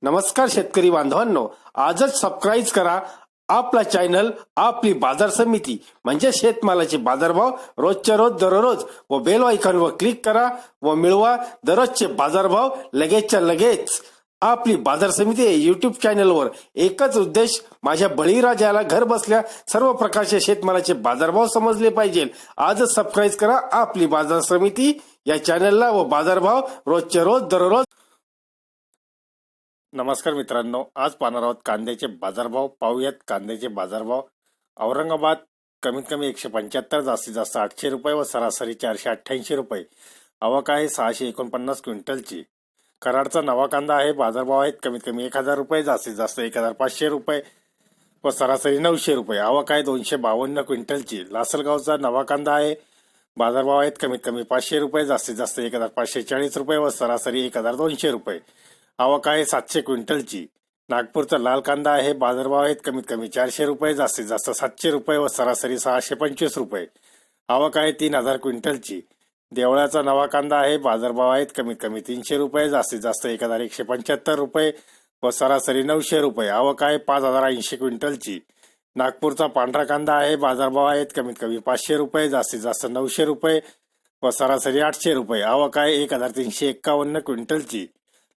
नमस्कार शेतकरी बांधवांनो, आजच सबस्क्राईब करा आपला चॅनल आपली बाजार समिती म्हणजे शेतमालाचे बाजारभाव रोजच्या रोज दररोज व बेल आयकॉनवर क्लिक करा व मिळवा दररोजचे बाजारभाव लगेचच्या लगेच। आपली बाजार समिती YouTube चॅनलवर एकच उद्देश, माझ्या बळीराजाला घर बसल्या सर्व प्रकारचे शेतमालाचे बाजारभाव समजले पाहिजे। आजच सबस्क्राईब करा आपली बाजार समिती या चॅनलला व बाजारभाव रोजच्या रोज दररोज। नमस्कार मित्रांनो, आज पाहणार आहोत कांद्याचे बाजारभाव। पाहूयात कांद्याचे बाजारभाव। औरंगाबाद कमीत कमी 175, जास्तीत जास्त 800 रुपये व सरासरी 488 रुपये। आवक आहे 649 क्विंटलची। कराडचा नवा कांदा आहे, बाजारभाव आहेत कमीत कमी 1000 रुपये, जास्तीत जास्त 1500 रुपये व सरासरी 900 रुपये। आवक आहे 252 क्विंटलची। लासलगावचा नवा कांदा आहे, बाजारभाव आहेत कमीत कमी 500 रुपये, जास्तीत जास्त 1540 रुपये व सरासरी 1200 रुपये। आवक आहे 700 क्विंटलची। नागपूरचा लाल कांदा आहे, बाजारभाव आहेत कमीत कमी 400 रुपये, जास्तीत जास्त 700 रुपये व सरासरी 625 रुपये। आवक आहे 3000 क्विंटलची। देवळाचा नवा कांदा आहे, बाजारभाव आहेत कमीत कमी 300 रुपये, जास्तीत जास्त 1175 रुपये व सरासरी 900 रुपये। आवक आहे 5080 क्विंटलची। नागपूरचा पांढरा कांदा आहे, बाजारभाव आहेत कमीत कमी 500 रुपये, जास्तीत जास्त 900 रुपये व सरासरी 800 रुपये। आवक आहे 1351 क्विंटलची।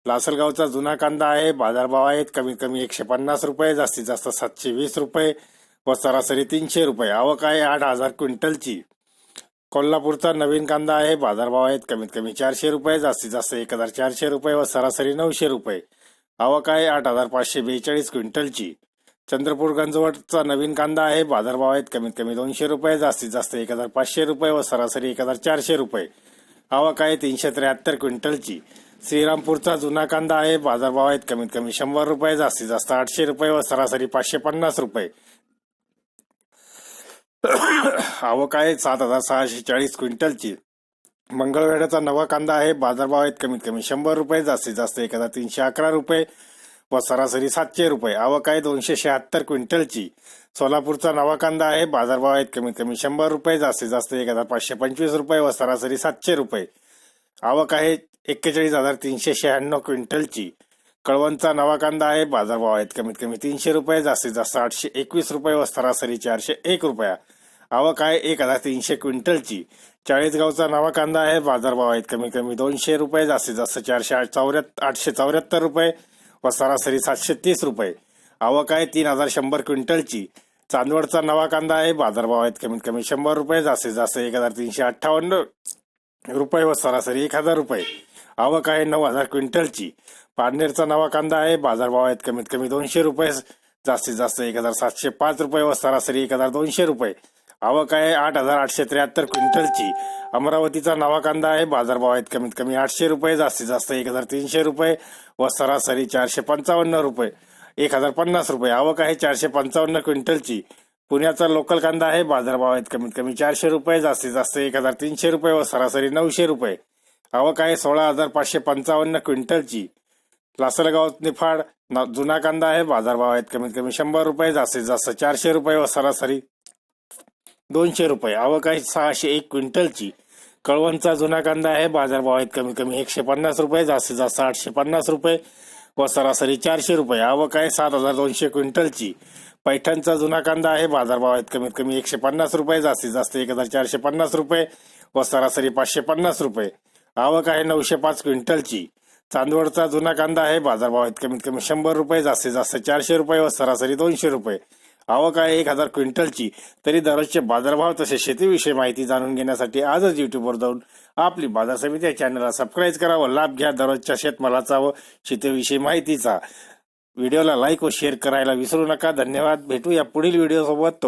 लासलगावचा जुना कांदा आहे, बाजारभाव आहेत कमीत कमी 150 रुपये, जास्तीत जास्त 720 रुपये व सरासरी 300 रुपये। आवक आहे 8000 क्विंटलची। कोल्हापूरचा नवीन कांदा आहे, बाजारभाव आहेत कमीत कमी 400 रुपये, जास्तीत जास्त 1400 रुपये व सरासरी 900 रुपये। आवक आहे 8542 क्विंटलची। चंद्रपूर गंजवटचा नवीन कांदा आहे, बाजारभाव आहेत कमीत कमी 200 रुपये, जास्तीत जास्त 1500 रुपये व सरासरी 1400 रुपये। आवक आहे 373 क्विंटलची। श्रीरामपूरचा जुना कांदा आहे, बाजारभाव आहेत कमीत कमी 100 रुपये, जास्तीत जास्त 800 रुपये व सरासरी 550 रुपये। आवक आहे 7640 क्विंटलची। मंगळवेढ्याचा नवा कांदा आहे, बाजारभाव आहेत कमीत कमी 100 रुपये, जास्तीत जास्त 1311 रुपये व सरासरी 700 रुपये। आवक आहे 276 क्विंटलची। सोलापूरचा नवा कांदा आहे, बाजारभाव आहेत कमीत कमी 100 रुपये, जास्तीत जास्त 1525 रुपये व सरासरी 700 रुपये। आवक आहे 41396 क्विंटलची। कळवणचा नवा कांदा आहे, बाजारभाव आहेत कमीत कमी 300 रुपये, जास्तीत जास्त 821 रुपये व सरासरी 401 रुपया। आवक आहे 1300 क्विंटलची। चाळीसगावचा नवा कांदा आहे, बाजारभाव आहेत कमीत कमी 200 रुपये, जास्तीत जास्त 874 रुपये व सरासरी 730 रुपये। आवक आहे 3100 क्विंटलची। चांदवडचा नवा कांदा आहे, बाजारभाव आहेत कमीत कमी 100 रुपये, जास्तीत जास्त 1358 रुपये व सरासरी 1000 रुपये। आवक आहे 9000 क्विंटलची। पारनेरचा नवा कांदा आहे, बाजारभाव आहेत कमीत कमी 200 रुपये, जास्तीत जास्त 1705 रुपये व सरासरी 1200 रुपये। आवक आहे 8873 क्विंटलची। अमरावतीचा नवा कांदा आहे, बाजारभाव आहेत कमीत कमी 800 रुपये, जास्तीत जास्त 1300 रुपये व सरासरी 455 रुपये 1050 रुपये। आवक आहे 455 क्विंटलची। पुण्याचा लोकल कांदा आहे, बाजारभाव आहेत कमीत कमी 400 रुपये, जास्तीत जास्त 1300 रुपये व सरासरी 900 रुपये। आवक आहे 16555 क्विंटलची। लासलगाव निफाड जुना कांदा आहे, बाजारभाव आहेत कमीत कमी 100 रुपये, जास्तीत जास्त 400 रुपये व सरासरी 200 रुपये। आवक आहे 601 क्विंटलची। कळवणचा जुना कांदा आहे, बाजारभाव आहेत कमीत कमी 150 रुपये, जास्तीत जास्त 850 रुपये व सरासरी 400 रुपये। आवक आहे 7200 क्विंटलची। पैठणचा जुना कांदा आहे, बाजारभाव आहेत कमीत कमी 150 रुपये, जास्तीत जास्त 1450 रुपये व सरासरी 550 रुपये। आवक आहे 905 क्विंटलची। चांदवडचा जुना कांदा आहे, बाजारभाव आहेत कमीत कमी 100 रुपये, जास्तीत जास्त 400 रुपये व सरासरी 200 रुपये। आवक आहे 1000 क्विंटलची। तरी दररोजचे बाजारभाव तसे शेतीविषयी माहिती जाणून घेण्यासाठी आजच युट्यूबवर जाऊन आपली बाजार समिती या चॅनलला सबस्क्राईब करा व लाभ घ्या दररोजच्या शेतमालाचा व शेतीविषयी माहितीचा। व्हिडिओला लाईक व शेअर करायला विसरू नका। धन्यवाद। भेटूया पुढील व्हिडिओ सोबत।